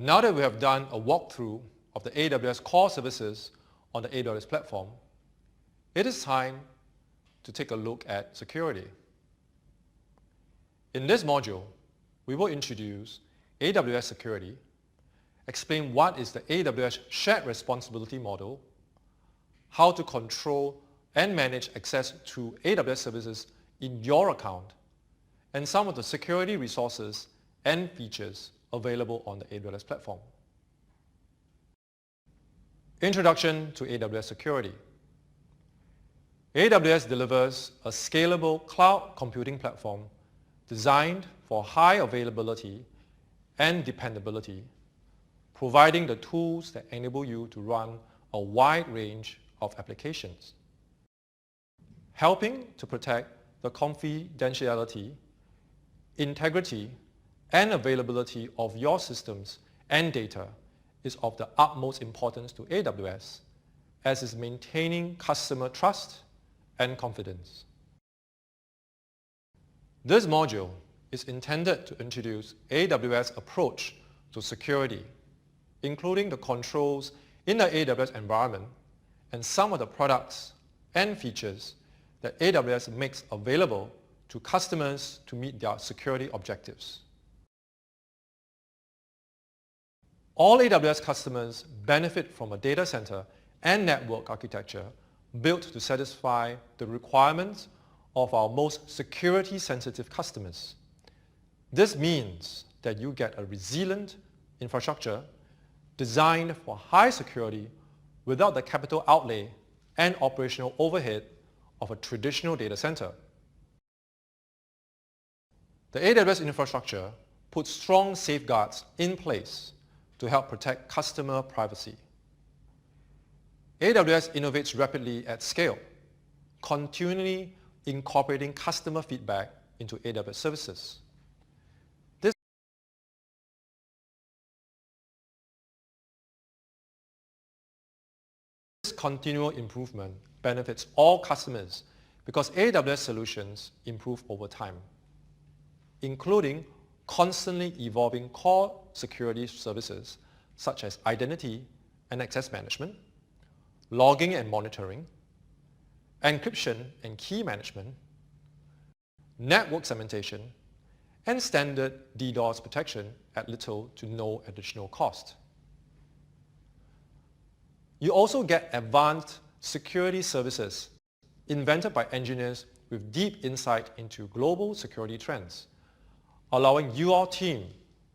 Now that we have done a walkthrough of the AWS core services on the AWS platform, it is time to take a look at security. In this module, we will introduce AWS security, explain what is the AWS shared responsibility model, how to control and manage access to AWS services in your account, and some of the security resources and features available on the AWS platform. Introduction to AWS security. AWS delivers a scalable cloud computing platform designed for high availability and dependability, providing the tools that enable you to run a wide range of applications, helping to protect the confidentiality, integrity, and availability of your systems and data is of the utmost importance to AWS, as is maintaining customer trust and confidence. This module is intended to introduce AWS approach to security, including the controls in the AWS environment and some of the products and features that AWS makes available to customers to meet their security objectives. All AWS customers benefit from a data center and network architecture built to satisfy the requirements of our most security-sensitive customers. This means that you get a resilient infrastructure designed for high security without the capital outlay and operational overhead of a traditional data center. The AWS infrastructure puts strong safeguards in place to help protect customer privacy. AWS innovates rapidly at scale, continually incorporating customer feedback into AWS services. This continual improvement benefits all customers because AWS solutions improve over time, including constantly evolving core security services such as identity and access management, logging and monitoring, encryption and key management, network segmentation, and standard DDoS protection at little to no additional cost. You also get advanced security services invented by engineers with deep insight into global security trends, allowing your team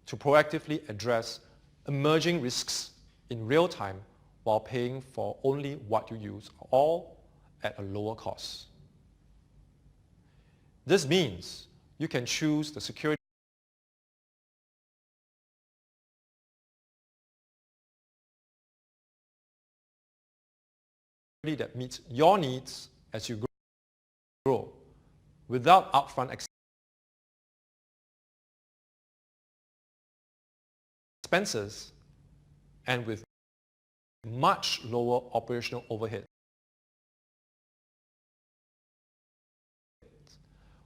to proactively address emerging risks in real time while paying for only what you use, all at a lower cost. This means you can choose the security that meets your needs as you grow without upfront expenses and with much lower operational overhead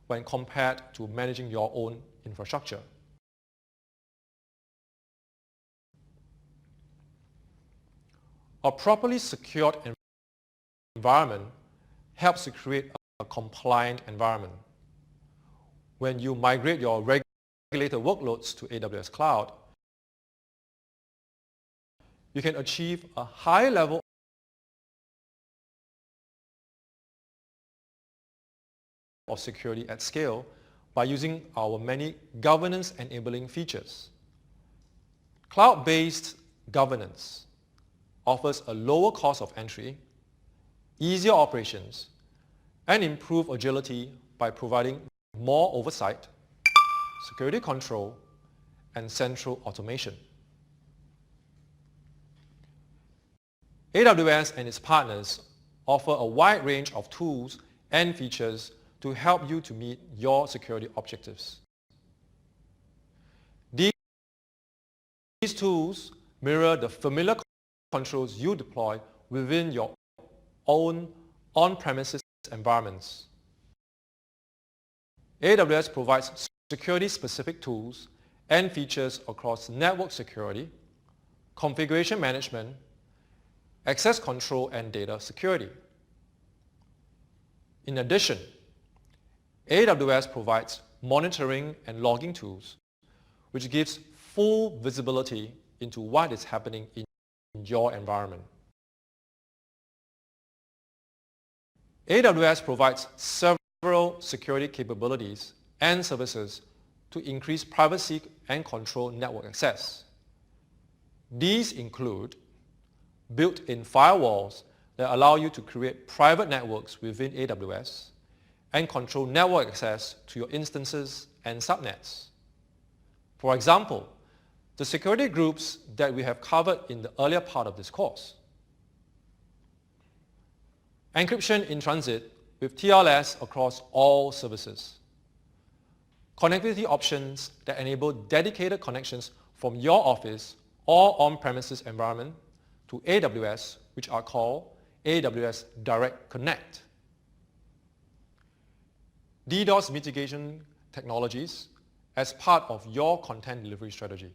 when compared to managing your own infrastructure. A properly secured environment helps to create a compliant environment. When you migrate your regulated workloads to AWS Cloud, you can achieve a high level of security at scale by using our many governance-enabling features. Cloud-based governance offers a lower cost of entry, easier operations, and improved agility by providing more oversight, security control, and central automation. AWS and its partners offer a wide range of tools and features to help you to meet your security objectives. These tools mirror the familiar controls you deploy within your own on-premises environments. AWS provides security-specific tools and features across network security, configuration management, access control, and data security. In addition, AWS provides monitoring and logging tools, which gives full visibility into what is happening in your environment. AWS provides several security capabilities and services to increase privacy and control network access. These include built-in firewalls that allow you to create private networks within AWS and control network access to your instances and subnets. For example, the security groups that we have covered in the earlier part of this course. Encryption in transit with TLS across all services. Connectivity options that enable dedicated connections from your office or on-premises environment to AWS, which are called AWS Direct Connect. DDoS mitigation technologies as part of your content delivery strategy.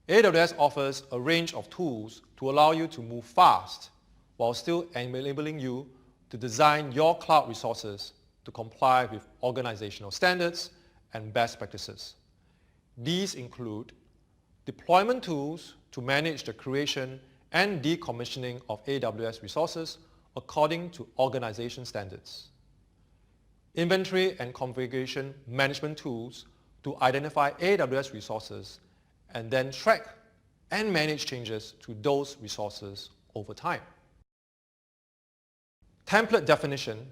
AWS offers a range of tools to allow you to move fast while still enabling you to design your cloud resources to comply with organizational standards and best practices. These include deployment tools to manage the creation and decommissioning of AWS resources according to organization standards. Inventory and configuration management tools to identify AWS resources and then track and manage changes to those resources over time. Template definition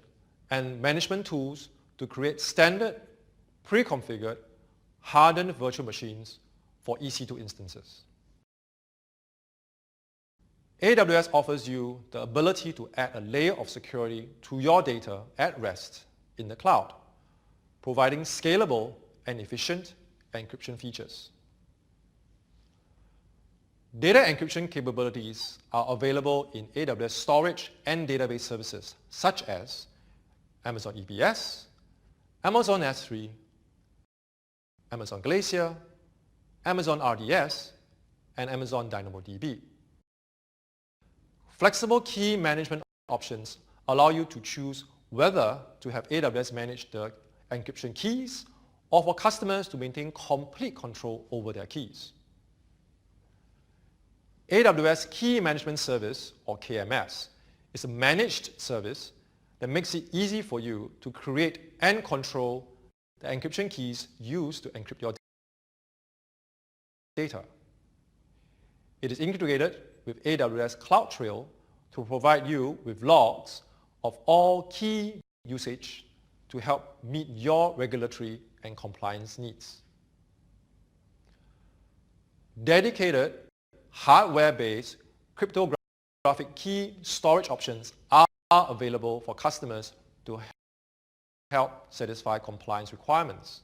and management tools to create standard, pre-configured, hardened virtual machines for EC2 instances. AWS offers you the ability to add a layer of security to your data at rest in the cloud, providing scalable and efficient encryption features. Data encryption capabilities are available in AWS storage and database services such as Amazon EBS, Amazon S3, Amazon Glacier, Amazon RDS, and Amazon DynamoDB. Flexible key management options allow you to choose whether to have AWS manage the encryption keys or for customers to maintain complete control over their keys. AWS Key Management Service, or KMS, is a managed service that makes it easy for you to create and control the encryption keys used to encrypt your data. It is integrated with AWS CloudTrail to provide you with logs of all key usage to help meet your regulatory and compliance needs. Dedicated hardware-based cryptographic key storage options are available for customers to help satisfy compliance requirements.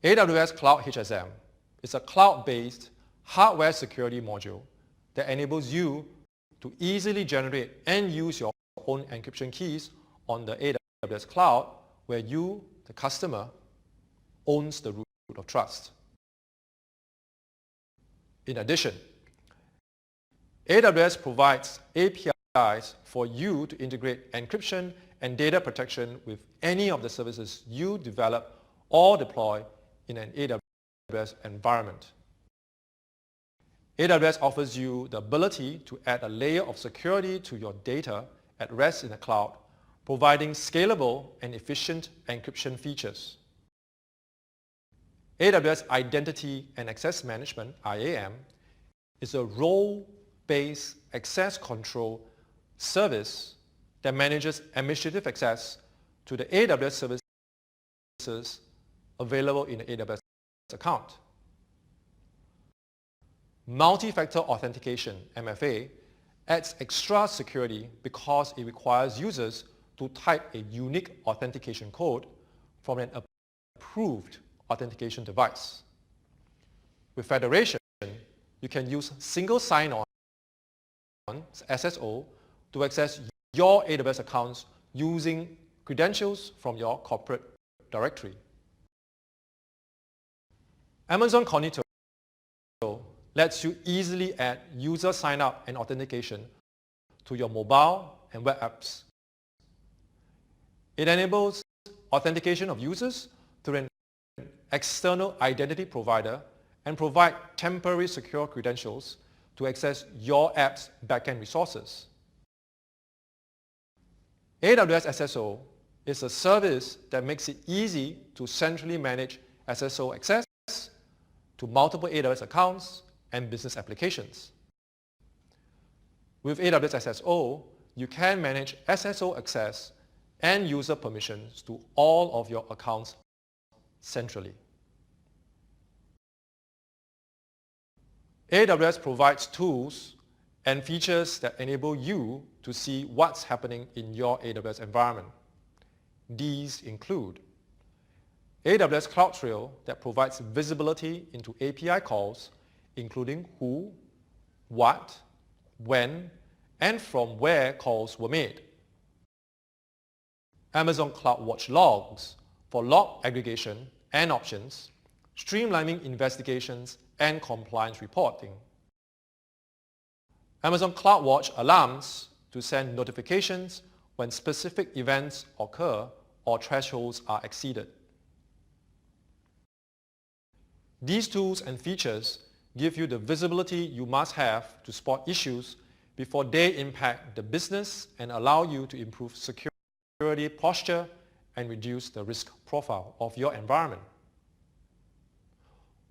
AWS Cloud HSM is a cloud-based hardware security module that enables you to easily generate and use your own encryption keys on the AWS Cloud, where you, the customer, owns the root of trust. In addition, AWS provides APIs for you to integrate encryption and data protection with any of the services you develop or deploy in an AWS environment. AWS offers you the ability to add a layer of security to your data at rest in the cloud, providing scalable and efficient encryption features. AWS Identity and Access Management, IAM, is a role-based access control service that manages administrative access to the AWS services available in the AWS account. Multi-factor authentication, MFA, adds extra security because it requires users to type a unique authentication code from an approved authentication device. With Federation, you can use single sign-on, SSO, to access your AWS accounts using credentials from your corporate directory. Amazon Cognito lets you easily add user sign-up and authentication to your mobile and web apps. It enables authentication of users through an external identity provider and provide temporary secure credentials to access your app's backend resources. AWS SSO is a service that makes it easy to centrally manage SSO access to multiple AWS accounts and business applications. With AWS SSO, you can manage SSO access and user permissions to all of your accounts centrally. AWS provides tools and features that enable you to see what's happening in your AWS environment. These include AWS CloudTrail that provides visibility into API calls, including who, what, when, and from where calls were made. Amazon CloudWatch logs for log aggregation and options, streamlining investigations and compliance reporting. Amazon CloudWatch alarms to send notifications when specific events occur or thresholds are exceeded. These tools and features give you the visibility you must have to spot issues before they impact the business and allow you to improve security posture and reduce the risk profile of your environment.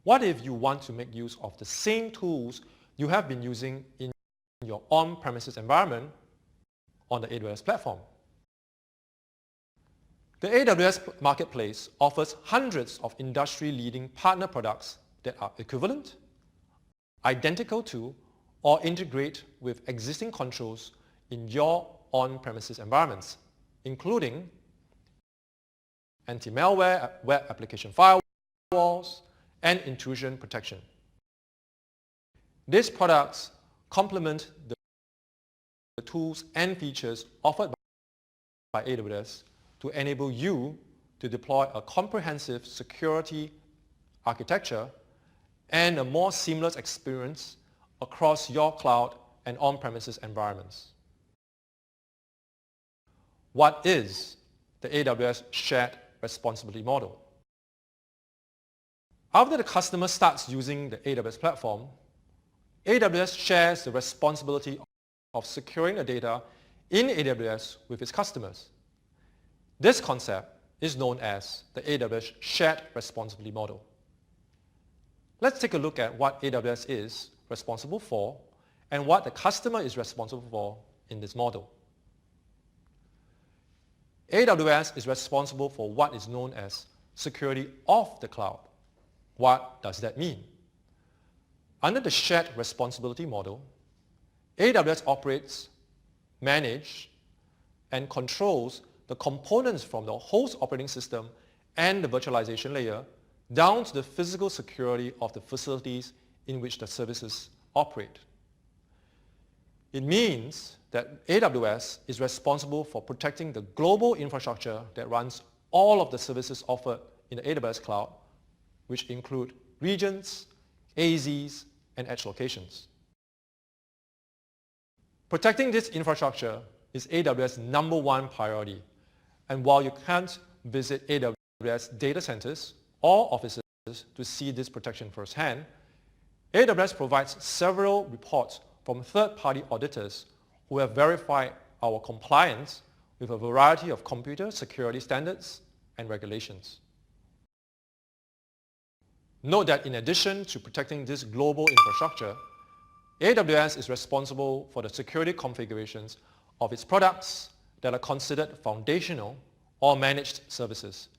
What if you want to make use of the same tools you have been using in your on-premises environment on the AWS platform? The AWS Marketplace offers hundreds of industry-leading partner products that are equivalent, identical to, or integrate with existing controls in your on-premises environments, including anti-malware web application firewalls, and intrusion protection. These products complement the tools and features offered by AWS to enable you to deploy a comprehensive security architecture and a more seamless experience across your cloud and on-premises environments. What is the AWS Shared Responsibility Model? After the customer starts using the AWS platform, AWS shares the responsibility of securing the data in AWS with its customers. This concept is known as the AWS Shared Responsibility Model. Let's take a look at what AWS is responsible for and what the customer is responsible for in this model. AWS is responsible for what is known as security of the cloud. What does that mean? Under the shared responsibility model, AWS operates, manages, and controls the components from the host operating system and the virtualization layer down to the physical security of the facilities in which the services operate. It means that AWS is responsible for protecting the global infrastructure that runs all of the services offered in the AWS cloud, which include regions, AZs, and edge locations. Protecting this infrastructure is AWS' number one priority, and while you can't visit AWS data centers or offices to see this protection firsthand, AWS provides several reports from third-party auditors who have verified our compliance with a variety of computer security standards and regulations. Note that in addition to protecting this global infrastructure, AWS is responsible for the security configurations of its products that are considered foundational or managed services,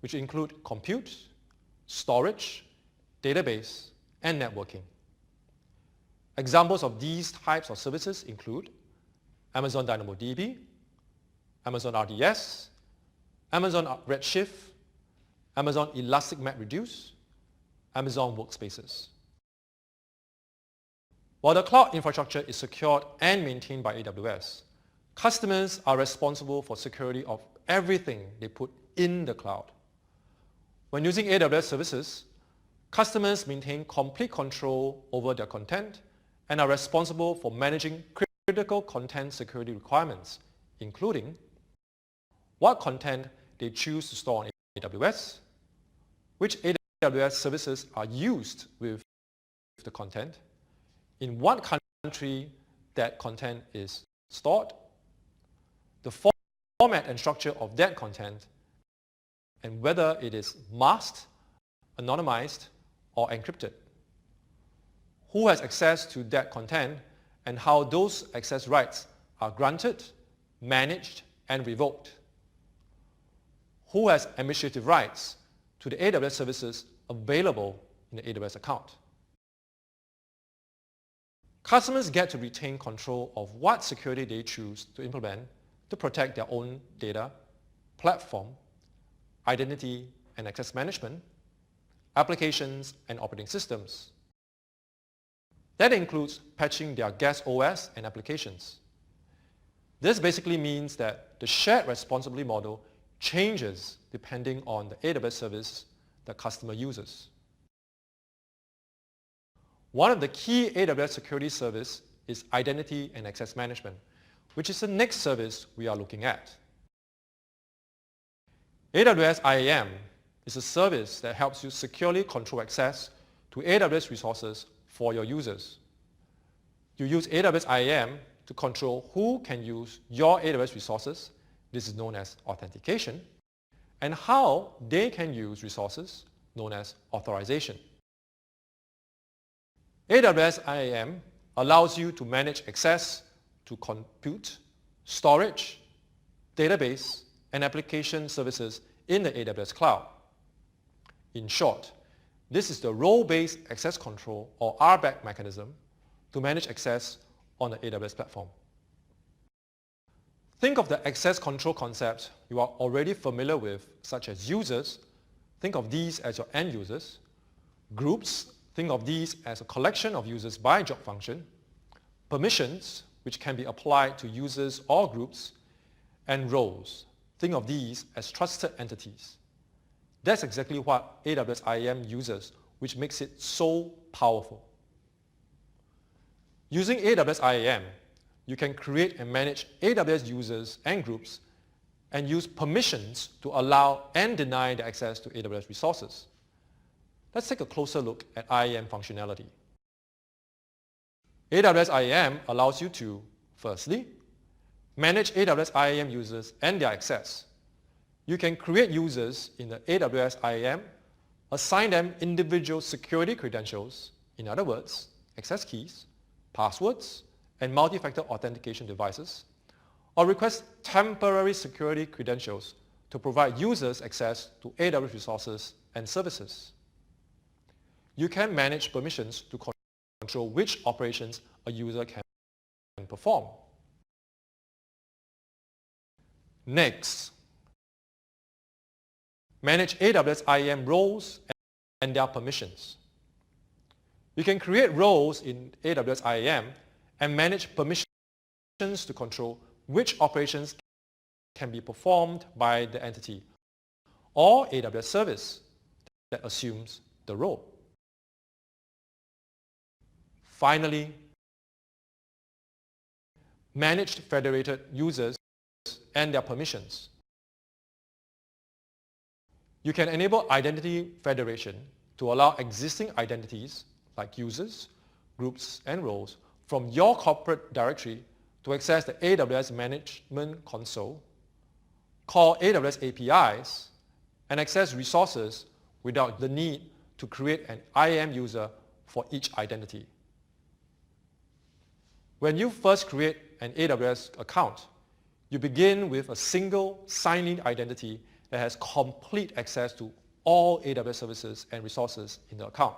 which include compute, storage, database, and networking. Examples of these types of services include Amazon DynamoDB, Amazon RDS, Amazon Redshift, Amazon Elastic MapReduce, Amazon Workspaces. While the cloud infrastructure is secured and maintained by AWS, customers are responsible for security of everything they put in the cloud. When using AWS services, Customers maintain complete control over their content and are responsible for managing critical content security requirements, including what content they choose to store on AWS, which AWS services are used with the content, in what country that content is stored, the format and structure of that content, and whether it is masked, anonymized, or encrypted, who has access to that content, and how those access rights are granted, managed, and revoked, who has administrative rights to the AWS services available in the AWS account. Customers get to retain control of what security they choose to implement to protect their own data, platform, identity and access management, applications and operating systems. That includes patching their guest OS and applications. This basically means that the shared responsibility model changes depending on the AWS service the customer uses. One of the key AWS security service is identity and access management, which is the next service we are looking at. AWS IAM is a service that helps you securely control access to AWS resources for your users. You use AWS IAM to control who can use your AWS resources, this is known as authentication, and how they can use resources, known as authorization. AWS IAM allows you to manage access to compute, storage, database, and application services in the AWS Cloud. In short, this is the role-based access control or RBAC mechanism to manage access on the AWS platform. Think of the access control concepts you are already familiar with, such as users. Think of these as your end users. Groups, think of these as a collection of users by job function. Permissions, which can be applied to users or groups. And roles, think of these as trusted entities. That's exactly what AWS IAM uses, which makes it so powerful. Using AWS IAM, you can create and manage AWS users and groups and use permissions to allow and deny the access to AWS resources. Let's take a closer look at IAM functionality. AWS IAM allows you to, firstly, manage AWS IAM users and their access. You can create users in the AWS IAM, assign them individual security credentials, in other words, access keys, passwords, and multi-factor authentication devices, or request temporary security credentials to provide users access to AWS resources and services. You can manage permissions to control which operations a user can perform. Next, manage AWS IAM roles and their permissions. You can create roles in AWS IAM and manage permissions to control which operations can be performed by the entity or AWS service that assumes the role. Finally, manage federated users and their permissions. You can enable identity federation to allow existing identities like users, groups, and roles from your corporate directory to access the AWS Management Console, call AWS APIs, and access resources without the need to create an IAM user for each identity. When you first create an AWS account, you begin with a single sign-in identity that has complete access to all AWS services and resources in the account.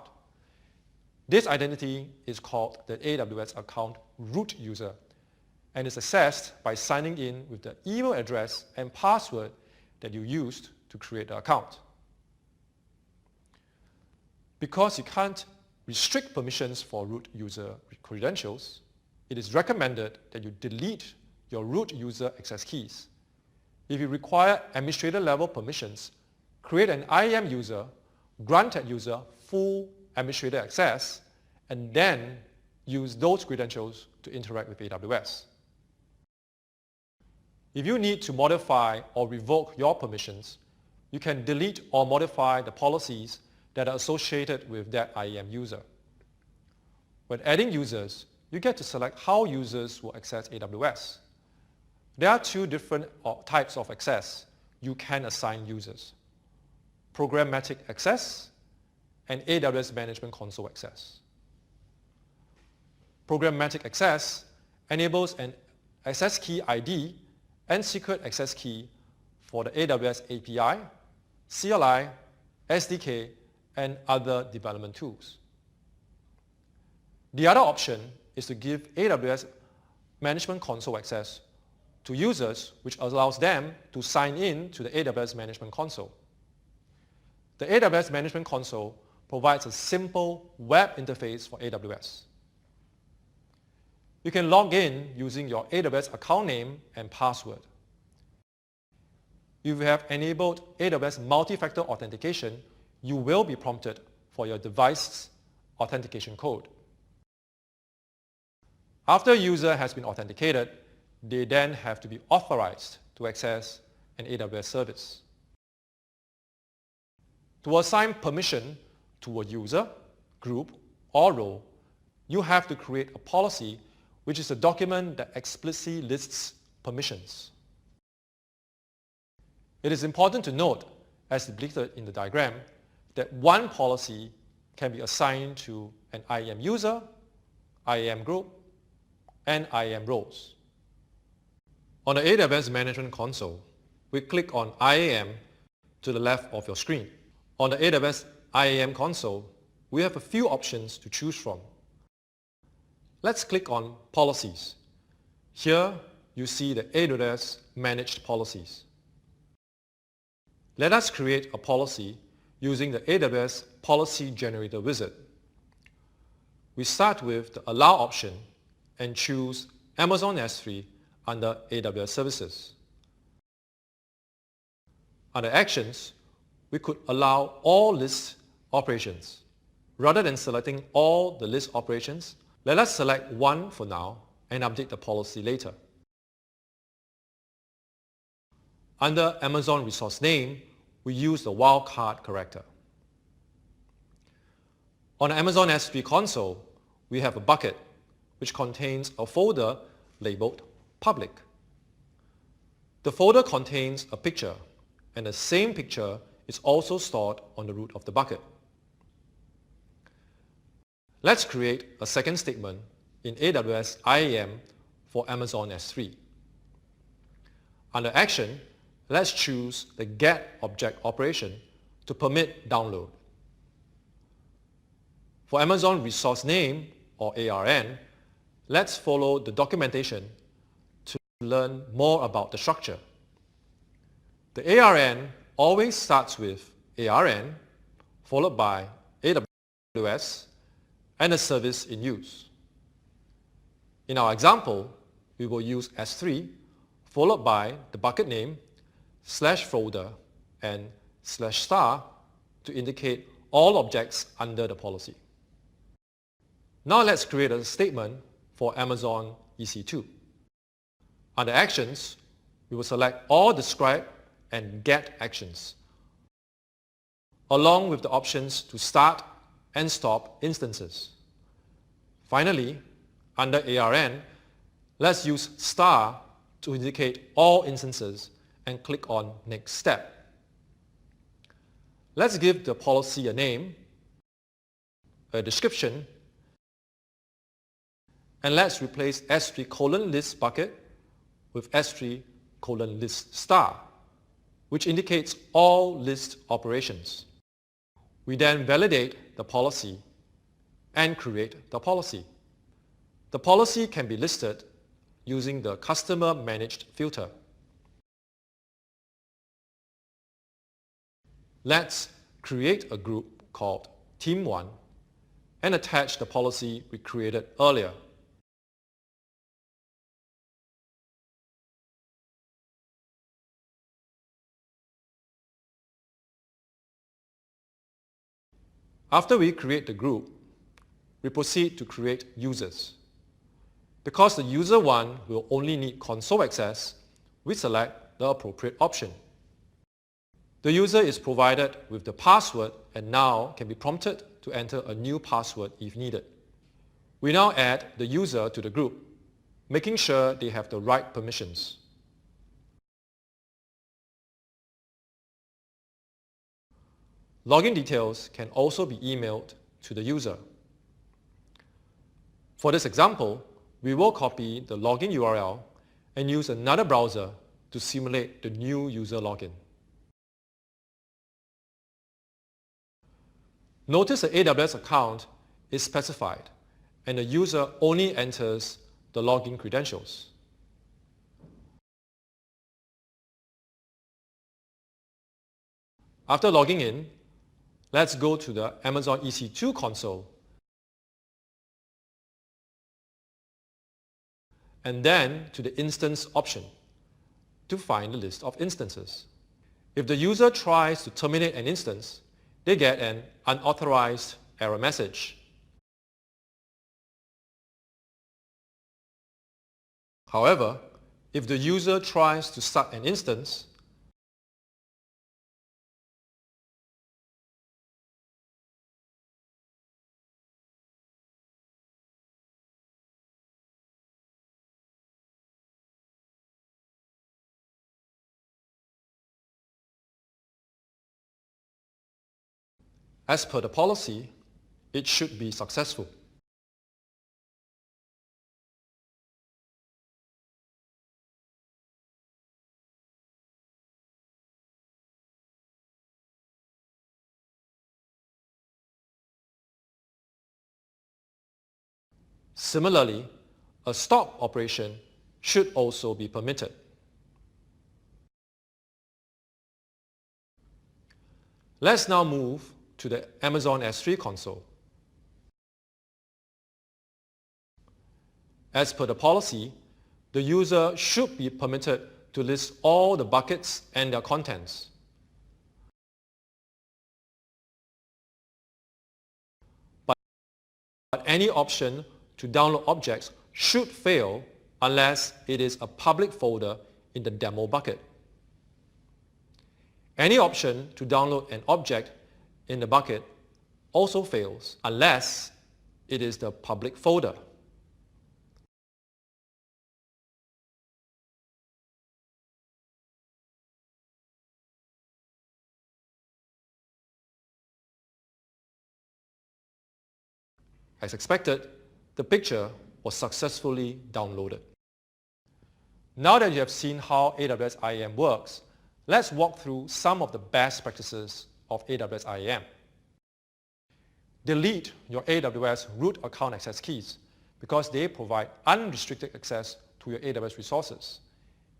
This identity is called the AWS account root user and is accessed by signing in with the email address and password that you used to create the account. Because you can't restrict permissions for root user credentials, it is recommended that you delete your root user access keys. If you require administrator level permissions, create an IAM user, grant that user full administrator access and then use those credentials to interact with AWS. If you need to modify or revoke your permissions, you can delete or modify the policies that are associated with that IAM user. When adding users, you get to select how users will access AWS. There are two different types of access you can assign users: programmatic access and AWS Management Console access. Programmatic access enables an access key ID and secret access key for the AWS API, CLI, SDK, and other development tools. The other option is to give AWS Management Console access to users, which allows them to sign in to the AWS Management Console. The AWS Management Console provides a simple web interface for AWS. You can log in using your AWS account name and password. If you have enabled AWS multi-factor authentication, you will be prompted for your device's authentication code. After a user has been authenticated, they then have to be authorized to access an AWS service. To assign permission to a user, group, or role, you have to create a policy, which is a document that explicitly lists permissions. It is important to note, as depicted in the diagram, that one policy can be assigned to an IAM user, IAM group, and IAM roles. On the AWS Management Console, we click on IAM to the left of your screen. On the AWS IAM console, we have a few options to choose from. Let's click on Policies. Here, you see the AWS Managed Policies. Let us create a policy using the AWS Policy Generator wizard. We start with the Allow option and choose Amazon S3 under AWS Services. Under Actions, we could allow all list operations. Rather than selecting all the list operations, let us select one for now and update the policy later. Under Amazon Resource Name, we use the wildcard character. On the Amazon S3 console, we have a bucket which contains a folder labeled Public. The folder contains a picture, and the same picture is also stored on the root of the bucket. Let's create a second statement in AWS IAM for Amazon S3. Under Action, let's choose the GET object operation to permit download. For Amazon Resource Name, or ARN, let's follow the documentation to learn more about the structure. The ARN always starts with ARN, followed by AWS, and a service in use. In our example, we will use S3, followed by the bucket name, /folder, and /star to indicate all objects under the policy. Now let's create a statement for Amazon EC2. Under Actions, we will select all Describe and Get actions, along with the options to start and stop instances. Finally, under ARN, let's use star to indicate all instances and click on Next Step. Let's give the policy a name, a description, and let's replace S3:list bucket with S3:list star, which indicates all list operations. We then validate the policy and create the policy. The policy can be listed using the Customer Managed filter. Let's create a group called Team1 and attach the policy we created earlier. After we create the group, we proceed to create users. Because the user 1 will only need console access, we select the appropriate option. The user is provided with the password and now can be prompted to enter a new password if needed. We now add the user to the group, making sure they have the right permissions. Login details can also be emailed to the user. For this example, we will copy the login URL and use another browser to simulate the new user login. Notice the AWS account is specified and the user only enters the login credentials. After logging in, let's go to the Amazon EC2 console and then to the instance option to find the list of instances. If the user tries to terminate an instance, they get an unauthorized error message. However, if the user tries to start an instance, as per the policy, it should be successful. Similarly, a stop operation should also be permitted. Let's now move to the Amazon S3 console. As per the policy, the user should be permitted to list all the buckets and their contents. But any option to download objects should fail unless it is a public folder in the demo bucket. Any option to download an object in the bucket also fails unless it is the public folder. As expected, the picture was successfully downloaded. Now that you have seen how AWS IAM works, let's walk through some of the best practices of AWS IAM. Delete your AWS root account access keys because they provide unrestricted access to your AWS resources.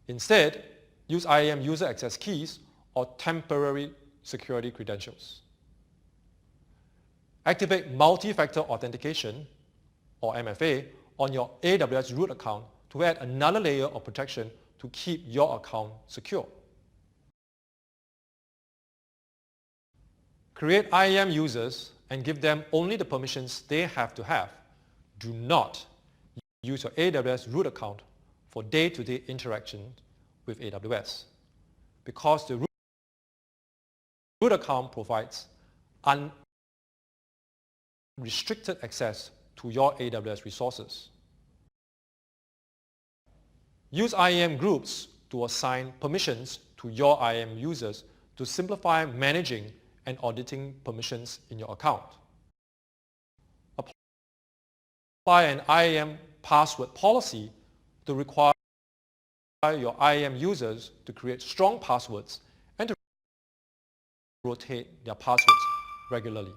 Instead, use IAM user access keys or temporary security credentials. Activate multi-factor authentication or MFA on your AWS root account to add another layer of protection to keep your account secure. Create IAM users and give them only the permissions they have to have. Do not use your AWS root account for day-to-day interaction with AWS because the root account provides unrestricted access to your AWS resources. Use IAM groups to assign permissions to your IAM users to simplify managing and auditing permissions in your account. Apply an IAM password policy to require your IAM users to create strong passwords and to rotate their passwords regularly.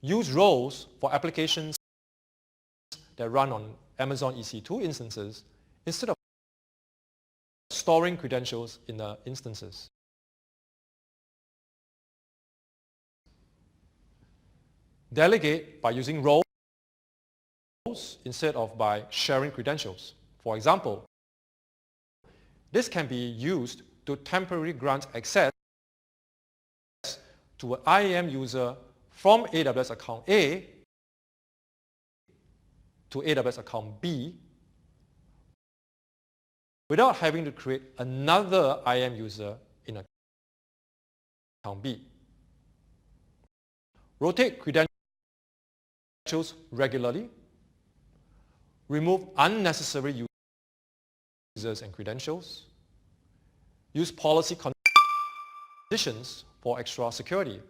Use roles for applications that run on Amazon EC2 instances instead of storing credentials in the instances. Delegate by using roles instead of by sharing credentials. For example, this can be used to temporarily grant access to an IAM user from AWS account A to AWS account B without having to create another IAM user in account B. Rotate credentials regularly. Remove unnecessary users and credentials. Use policy conditions for extra security.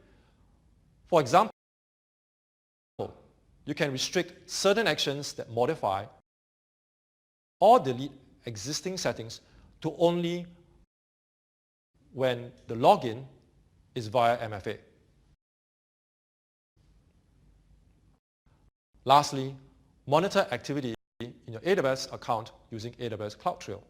For example, you can restrict certain actions that modify or delete existing settings to only when the login is via MFA. Lastly, monitor activity in your AWS account using AWS CloudTrail.